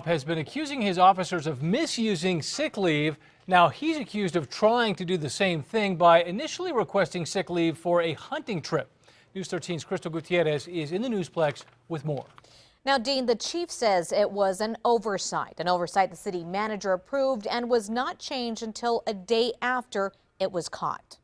has been accusing his officers of misusing sick leave. Now he's accused of trying to do the same thing by initially requesting sick leave for a hunting trip. News 13's Crystal Gutierrez is in the Newsplex with more. Now, Dean, the chief says it was an oversight the city manager approved and was not changed until a day after it was caught.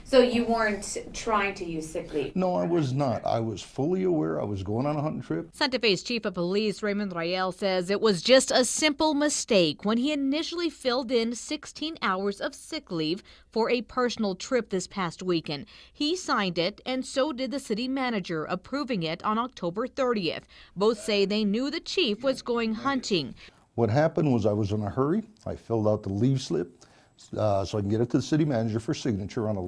So you weren't trying to use sick leave? No, I was not. I was fully aware I was going on a hunting trip. Santa Fe's chief of police, Raymond Rael, says it was just a simple mistake when he initially filled in 16 hours of sick leave for a personal trip this past weekend. He signed it, and so did the city manager, approving it on October 30th. Both say they knew the chief was going hunting. What happened was I was in a hurry. I filled out the leave slip so I can get it to the city manager for signature on a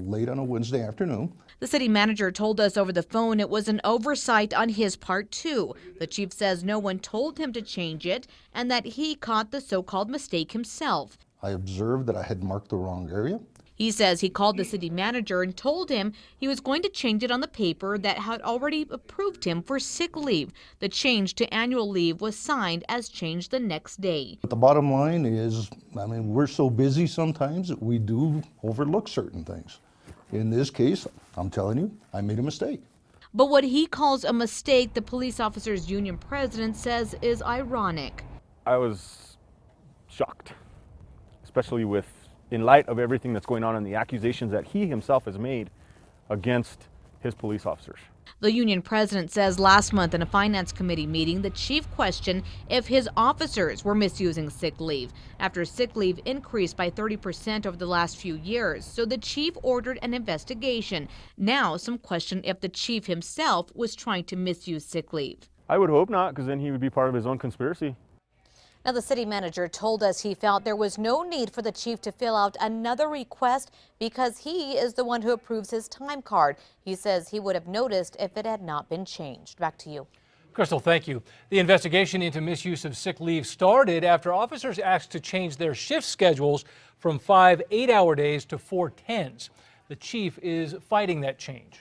Wednesday afternoon. The city manager told us over the phone it was an oversight on his part, too. The chief says no one told him to change it and that he caught the so-called mistake himself. I observed that I had marked the wrong area. He says he called the city manager and told him he was going to change it on the paper that had already approved him for sick leave. The change to annual leave was signed as changed the next day. But the bottom line is, we're so busy sometimes that we do overlook certain things. In this case, I'm telling you, I made a mistake. But what he calls a mistake, the police officers union president says is ironic. I was shocked, especially in light of everything that's going on and the accusations that he himself has made against his police officers. The union president says last month in a finance committee meeting, the chief questioned if his officers were misusing sick leave after sick leave increased by 30% over the last few years. So the chief ordered an investigation. Now some question if the chief himself was trying to misuse sick leave. I would hope not, because then he would be part of his own conspiracy. Now, the city manager told us he felt there was no need for the chief to fill out another request because he is the one who approves his time card. He says he would have noticed if it had not been changed. Back to you. Crystal, thank you. The investigation into misuse of sick leave started after officers asked to change their shift schedules from 5 8-hour days to 4 10s. The chief is fighting that change.